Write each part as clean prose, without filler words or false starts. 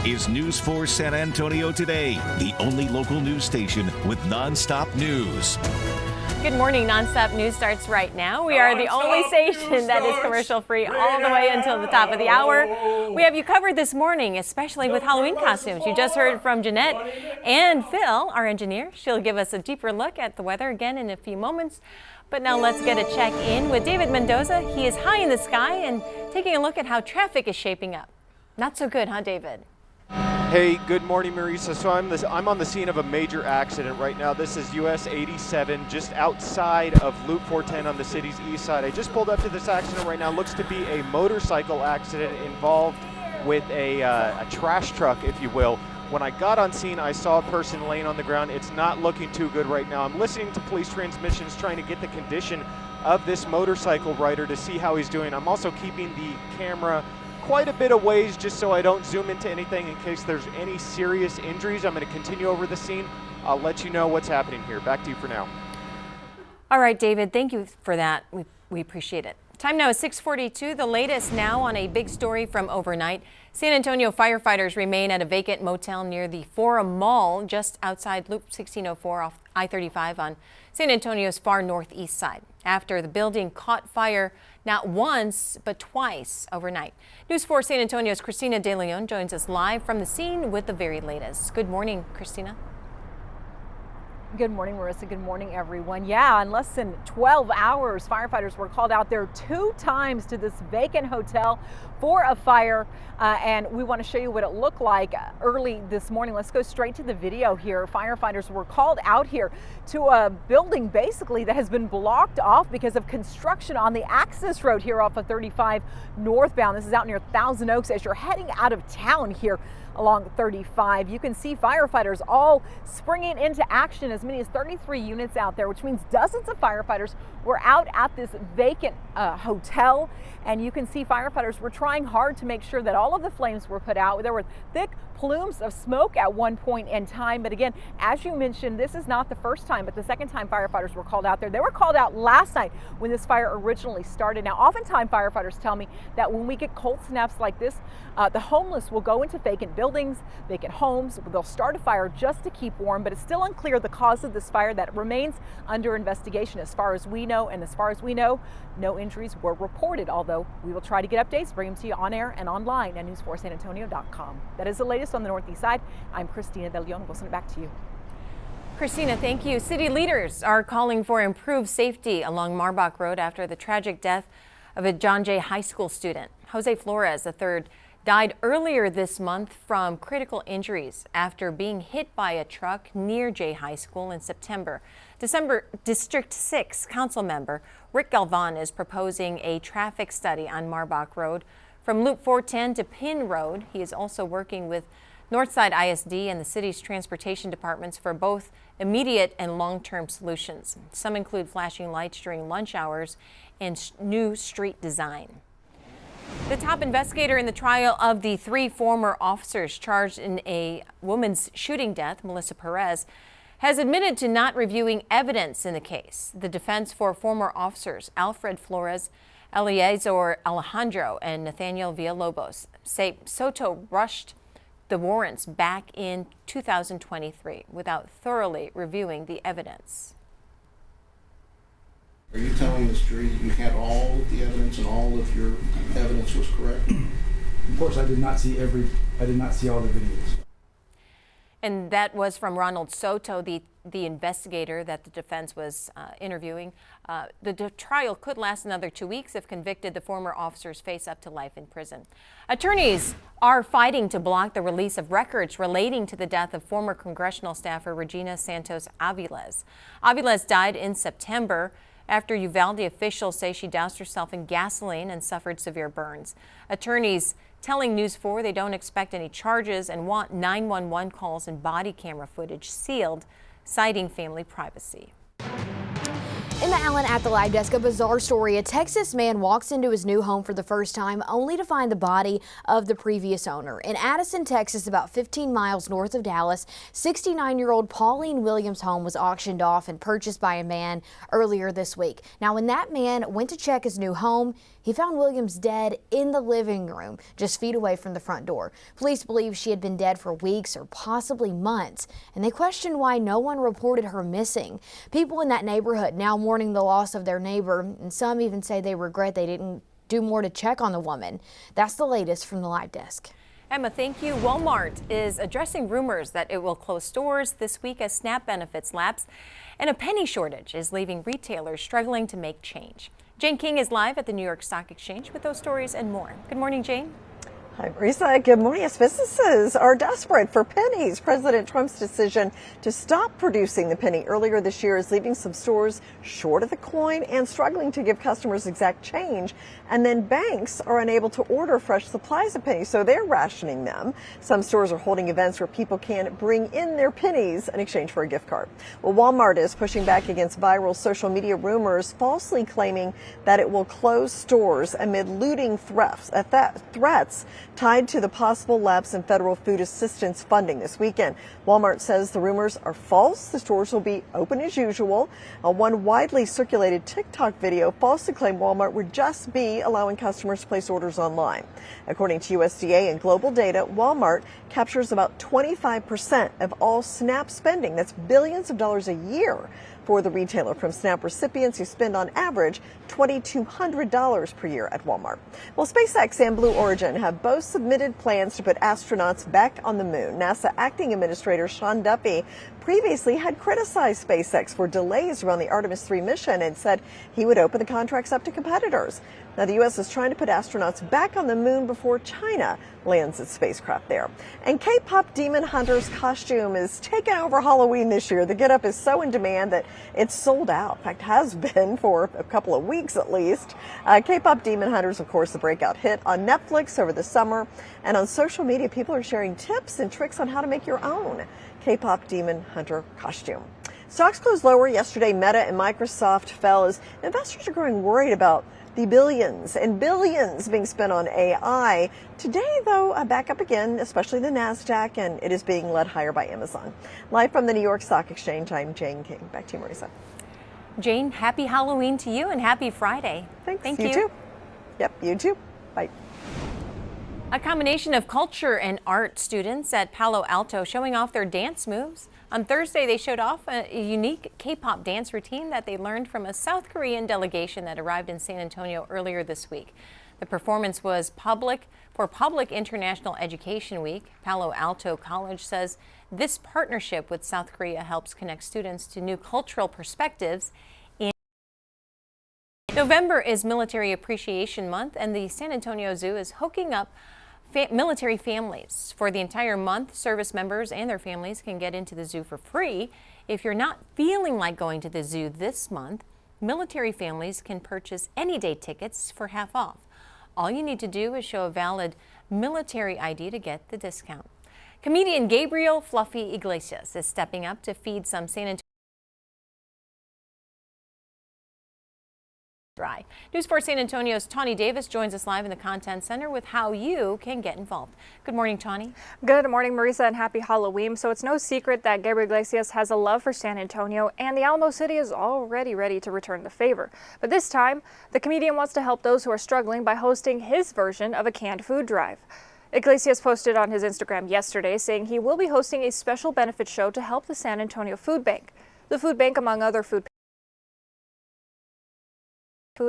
is News 4 San Antonio Today, the only local news station with nonstop news. Good morning. Nonstop News starts right now. We are the only station that is commercial free all the way until the top of the hour. We have you covered this morning, especially with Halloween costumes. You just heard from Jeannette and Phil, our engineer. She'll give us a deeper look at the weather again in a few moments. But now let's get a check in with David Mendoza. He is high in the sky and taking a look at how traffic is shaping up. Not so good, huh, David? Hey, good morning, Marisa. So I'm on the scene of a major accident right now. This is US 87, just outside of Loop 410 on the city's east side. I just pulled up to this accident right now. Looks to be a motorcycle accident involved with a trash truck, if you will. When I got on scene, I saw a person laying on the ground. It's not looking too good right now. I'm listening to police transmissions, trying to get the condition of this motorcycle rider to see how he's doing. I'm also keeping the camera quite a bit of ways just so I don't zoom into anything in case there's any serious injuries. I'm going to continue over the scene. I'll let you know what's happening here. Back to you for now. All right, David, thank you for that. We appreciate it. Time now is 6:42. The latest now on a big story from overnight. San Antonio firefighters remain at a vacant motel near the Forum Mall just outside Loop 1604 off I-35 on San Antonio's far northeast side after the building caught fire not once but twice overnight. News 4 San Antonio's Christina De Leon joins us live from the scene with the very latest. Good morning, Christina. Good morning, Marissa. Good morning, everyone. Yeah, in less than 12 hours, firefighters were called out there 2 times to this vacant hotel for a fire. And we want to show you what it looked like early this morning. Let's go straight to the video here. Firefighters were called out here to a building basically that has been blocked off because of construction on the access road here off of 35 northbound. This is out near Thousand Oaks as you're heading out of town here along 35. You can see firefighters all springing into action, as many as 33 units out there, which means dozens of firefighters were out at this vacant hotel. And you can see firefighters were trying hard to make sure that all of the flames were put out. There were thick plumes of smoke at one point in time. But again, as you mentioned, this is not the first time, but the second time firefighters were called out there. They were called out last night when this fire originally started. Now, oftentimes firefighters tell me that when we get cold snaps like this, the homeless will go into vacant buildings, vacant homes. They'll start a fire just to keep warm, but it's still unclear the cause of this fire. That remains under investigation as far as we know. And as far as we know, no injuries were reported, although we will try to get updates, bring them to you on air and online at news4sanantonio.com. That is the latest on the northeast side. I'm Christina De Leon. We'll send it back to you. Christina, thank you. City leaders are calling for improved safety along Marbach Road after the tragic death of a John Jay High School student. Jose Flores III died earlier this month from critical injuries after being hit by a truck near Jay High School in September. District 6 Council member Rick Galvan is proposing a traffic study on Marbach Road from Loop 410 to Pin Road. He is also working with Northside ISD and the city's transportation departments for both immediate and long-term solutions. Some include flashing lights during lunch hours and new street design. The top investigator in the trial of the 3 former officers charged in a woman's shooting death, Melissa Perez, has admitted to not reviewing evidence in the case. The defense for former officers Alfred Flores, Eliezer Alejandro, and Nathaniel Villalobos say Soto rushed the warrants back in 2023 without thoroughly reviewing the evidence. Are you telling the jury you had all of the evidence and all of your evidence was correct? Of course, I did not see all the videos. And that was from Ronald Soto, the investigator that the defense was interviewing. The trial could last another 2 weeks. If convicted, the former officers face up to life in prison. Attorneys are fighting to block the release of records relating to the death of former congressional staffer Regina Santos Aviles. Aviles died in September after Uvalde officials say she doused herself in gasoline and suffered severe burns. Attorneys telling News 4 they don't expect any charges and want 911 calls and body camera footage sealed, citing family privacy. In the Allen at the Live Desk, a bizarre story. A Texas man walks into his new home for the first time only to find the body of the previous owner. In Addison, Texas, about 15 miles north of Dallas, 69-year-old Pauline Williams' home was auctioned off and purchased by a man earlier this week. Now, when that man went to check his new home, he found Williams dead in the living room, just feet away from the front door. Police believe she had been dead for weeks or possibly months, and they question why no one reported her missing. People in that neighborhood now mourning the loss of their neighbor, and some even say they regret they didn't do more to check on the woman. That's the latest from the Live Desk. Emma, thank you. Walmart is addressing rumors that it will close stores this week as SNAP benefits lapse, and a penny shortage is leaving retailers struggling to make change. Jane King is live at the New York Stock Exchange with those stories and more. Good morning, Jane. Hi, Marisa. Good morning. As businesses are desperate for pennies, President Trump's decision to stop producing the penny earlier this year is leaving some stores short of the coin and struggling to give customers exact change. And then banks are unable to order fresh supplies of pennies, so they're rationing them. Some stores are holding events where people can bring in their pennies in exchange for a gift card. Well, Walmart is pushing back against viral social media rumors, falsely claiming that it will close stores amid looting threats tied to the possible lapse in federal food assistance funding this weekend. Walmart says the rumors are false. The stores will be open as usual. One widely circulated TikTok video falsely claimed Walmart would just be allowing customers to place orders online. According to USDA and global data, Walmart captures about 25% of all SNAP spending. That's billions of dollars a year for the retailer from SNAP recipients who spend on average $2,200 per year at Walmart. Well, SpaceX and Blue Origin have both submitted plans to put astronauts back on the moon. NASA acting administrator Sean Duffy previously had criticized SpaceX for delays around the Artemis 3 mission and said he would open the contracts up to competitors. Now, the U.S. is trying to put astronauts back on the moon before China lands its spacecraft there. And K-pop Demon Hunter's costume is taking over Halloween this year. The getup is so in demand that it's sold out. In fact, has been for a couple of weeks at least. K-pop Demon Hunters, of course, the breakout hit on Netflix over the summer. And on social media, people are sharing tips and tricks on how to make your own K-pop Demon Hunter costume. Stocks closed lower yesterday. Meta and Microsoft fell as investors are growing worried about the billions and billions being spent on AI. Today, though, back up again, especially the NASDAQ, and it is being led higher by Amazon. Live from the New York Stock Exchange, I'm Jane King. Back to you, Marisa. Jane, happy Halloween to you and happy Friday. Thanks. Thank you you. Too. Yep, you too. Bye. A combination of culture and art students at Palo Alto showing off their dance moves. On Thursday, they showed off a unique K-pop dance routine that they learned from a South Korean delegation that arrived in San Antonio earlier this week. The performance was Public International Education Week. Palo Alto College says this partnership with South Korea helps connect students to new cultural perspectives. November is Military Appreciation Month, and the San Antonio Zoo is hooking up military families. For the entire month, service members and their families can get into the zoo for free. If you're not feeling like going to the zoo this month, military families can purchase any day tickets for half off. All you need to do is show a valid military ID to get the discount. Comedian Gabriel Fluffy Iglesias is stepping up to feed some San Antonio dry. News 4 San Antonio's Tawny Davis joins us live in the Content Center with how you can get involved. Good morning, Tawny. Good morning, Marisa, and happy Halloween. So it's no secret that Gabriel Iglesias has a love for San Antonio, and the Alamo City is already ready to return the favor. But this time, the comedian wants to help those who are struggling by hosting his version of a canned food drive. Iglesias posted on his Instagram yesterday saying he will be hosting a special benefit show to help the San Antonio Food Bank. The food bank, among other food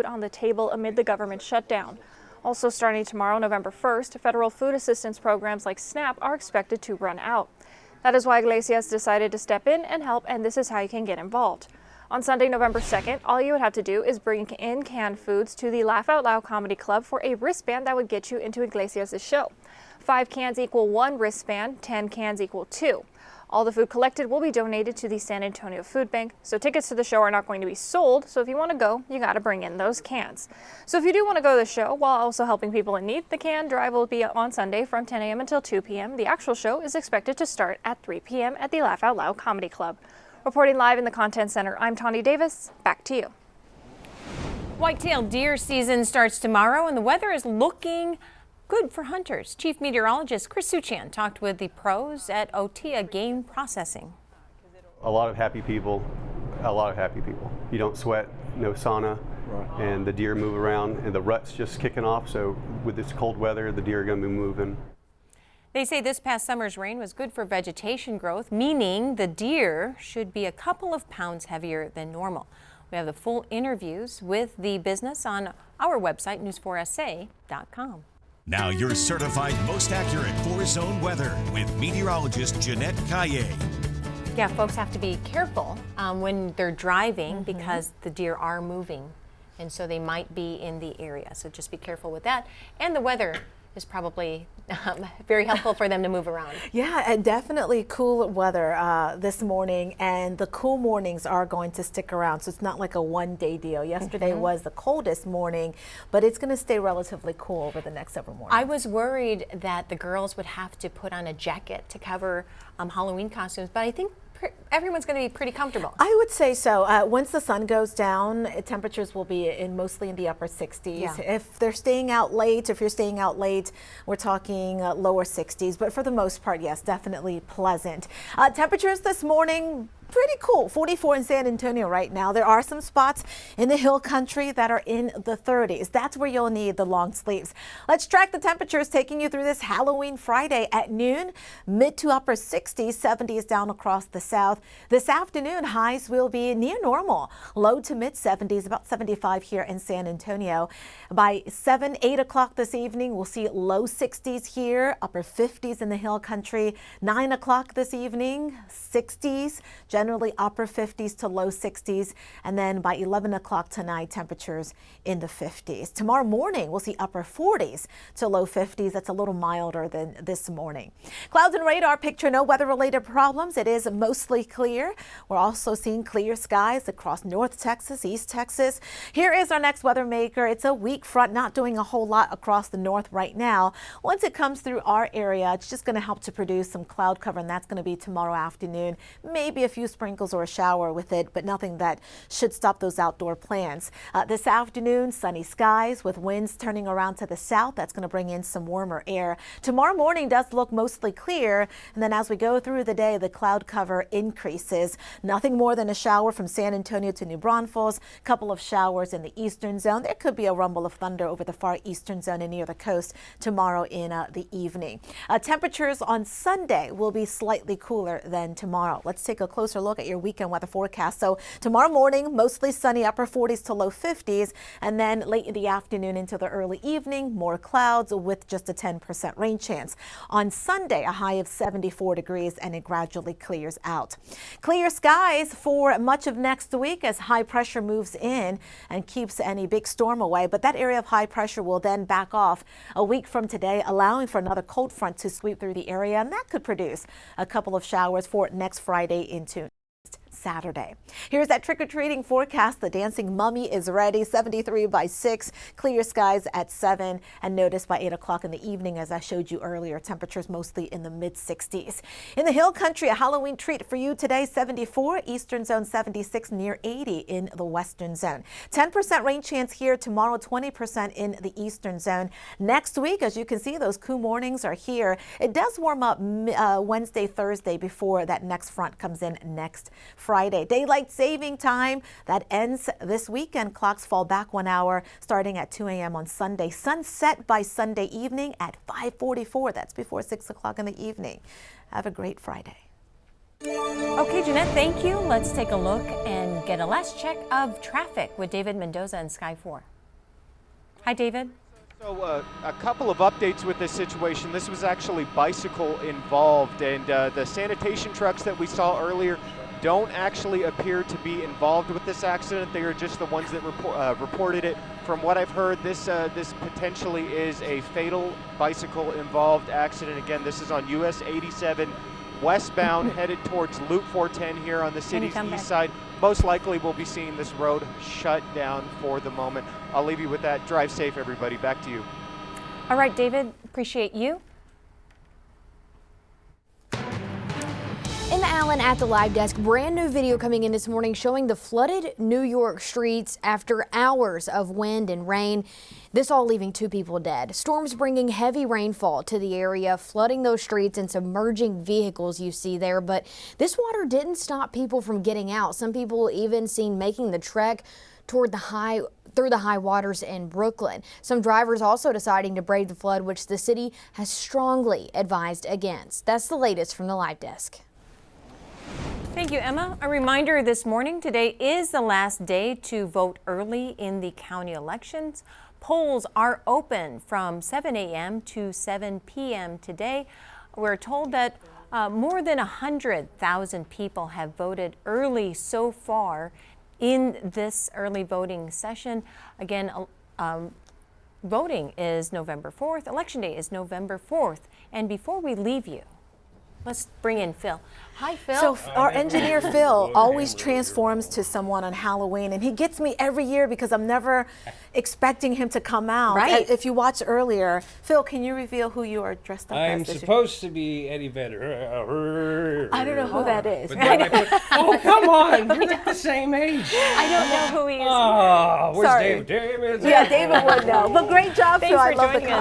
on the table amid the government shutdown. Also starting tomorrow, November 1st, federal food assistance programs like SNAP are expected to run out. That is why Iglesias decided to step in and help, and this is how you can get involved. On Sunday, November 2nd, all you would have to do is bring in canned foods to the Laugh Out Loud Comedy Club for a wristband that would get you into Iglesias' show. 5 cans equal 1 wristband, 10 cans equal 2. All the food collected will be donated to the San Antonio Food Bank, so tickets to the show are not going to be sold, so if you want to go, you got to bring in those cans. So if you do want to go to the show while also helping people in need, the can drive will be on Sunday from 10 a.m. until 2 p.m. The actual show is expected to start at 3 p.m. at the Laugh Out Loud Comedy Club. Reporting live in the Content Center, I'm Tawny Davis. Back to you. White-tailed deer season starts tomorrow, and the weather is looking good for hunters. Chief Meteorologist Chris Suchan talked with the pros at OTIA Game Processing. A lot of happy people, You don't sweat, no sauna, and the deer move around, and the rut's just kicking off, so with this cold weather, the deer are going to be moving. They say this past summer's rain was good for vegetation growth, meaning the deer should be a couple of pounds heavier than normal. We have the full interviews with the business on our website, news4sa.com. Now your certified most accurate 4-zone weather with meteorologist Jeannette. Yeah, folks have to be careful when they're driving because the deer are moving, and so they might be in the area. So just be careful with that. And the weather is probably very helpful for them to move around. Yeah, and definitely cool weather this morning, and the cool mornings are going to stick around, so it's not like a one-day deal. Yesterday was the coldest morning, but it's going to stay relatively cool over the next several mornings. I was worried that the girls would have to put on a jacket to cover Halloween costumes, but I think everyone's going to be pretty comfortable. I would say so. Once the sun goes down, temperatures will be mostly in the upper 60s. Yeah. If you're staying out late, we're talking lower 60s. But for the most part, yes, definitely pleasant. Temperatures this morning, pretty cool. 44 in San Antonio right now. There are some spots in the hill country that are in the 30s. That's where you'll need the long sleeves. Let's track the temperatures taking you through this Halloween Friday. At noon, mid to upper 60s, 70s down across the south. This afternoon, highs will be near normal. Low to mid 70s, about 75 here in San Antonio. By 7, 8 o'clock this evening, we'll see low 60s here, upper 50s in the hill country. 9 o'clock this evening, 60s. Generally upper 50s to low 60s, and then by 11 o'clock tonight, temperatures in the 50s. Tomorrow morning, we'll see upper 40s to low 50s. That's a little milder than this morning. Clouds and radar picture no weather-related problems. It is mostly clear. We're also seeing clear skies across North Texas, East Texas. Here is our next weather maker. It's a weak front, not doing a whole lot across the north right now. Once it comes through our area, it's just going to help to produce some cloud cover, and that's going to be tomorrow afternoon. Maybe a few sprinkles or a shower with it, but nothing that should stop those outdoor plans. This afternoon, sunny skies with winds turning around to the south. That's going to bring in some warmer air. Tomorrow morning does look mostly clear, and then as we go through the day, the cloud cover increases. Nothing more than a shower from San Antonio to New Braunfels. A couple of showers in the eastern zone. There could be a rumble of thunder over the far eastern zone and near the coast tomorrow in the evening. Temperatures on Sunday will be slightly cooler than tomorrow. Let's take a closer look at your weekend weather forecast. So tomorrow morning, mostly sunny, upper 40s to low 50s, and then late in the afternoon into the early evening, more clouds with just a 10% rain chance. On Sunday, a high of 74 degrees, and it gradually clears out. Clear skies for much of next week as high pressure moves in and keeps any big storm away, but that area of high pressure will then back off a week from today, allowing for another cold front to sweep through the area, and that could produce a couple of showers for next Friday into Saturday. Here's that trick-or-treating forecast. The dancing mummy is ready. 73 by 6, clear skies at 7, and notice by 8 o'clock in the evening, as I showed you earlier, temperatures mostly in the mid-60s. In the hill country, a Halloween treat for you today. 74, eastern zone 76, near 80 in the western zone. 10% rain chance here tomorrow, 20% in the eastern zone. Next week, as you can see, those cool mornings are here. It does warm up Wednesday, Thursday before that next front comes in next Friday. Daylight saving time that ends this weekend. Clocks fall back 1 hour starting at 2 a.m. on Sunday. Sunset by Sunday evening at 5:44. That's before 6 o'clock in the evening. Have a great Friday. Okay, Jeanette, thank you. Let's take a look and get a last check of traffic with David Mendoza and Sky 4. Hi, David. So a couple of updates with this situation. This was actually bicycle involved, and the sanitation trucks that we saw earlier don't actually appear to be involved with this accident. They are just the ones that reported it. From what I've heard, this potentially is a fatal bicycle involved accident. Again, this is on US 87 westbound headed towards Loop 410 here on the city's east side. Most likely we'll be seeing this road shut down for the moment. I'll leave you with that. Drive safe, everybody. Back to you. All right, David, appreciate you. In the hour Allen at the live desk. Brand new video coming in this morning showing the flooded New York streets after hours of wind and rain. This all leaving 2 people dead. Storms bringing heavy rainfall to the area, flooding those streets and submerging vehicles you see there. But this water didn't stop people from getting out. Some people even seen making the trek toward through the high waters in Brooklyn. Some drivers also deciding to brave the flood, which the city has strongly advised against. That's the latest from the live desk. Thank you, Emma. A reminder this morning, today is the last day to vote early in the county elections. Polls are open from 7 a.m. to 7 p.m. today. We're told that more than 100,000 people have voted early so far in this early voting session. Again, voting is November 4th. Election day is November 4th. And before we leave you, let's bring in Phil. Hi, Phil. So our engineer Phil always transforms to someone on Halloween, and he gets me every year because I'm never expecting him to come out. Right. If you watched earlier, Phil, can you reveal who you are dressed up as? I'm supposed to be Eddie Vedder. I don't know who that is. But then oh, come on, we're like the same age. I don't know who he is. Oh, where's Sorry. David? Yeah, David would know. But great job, Thanks Phil. I for love the joining us.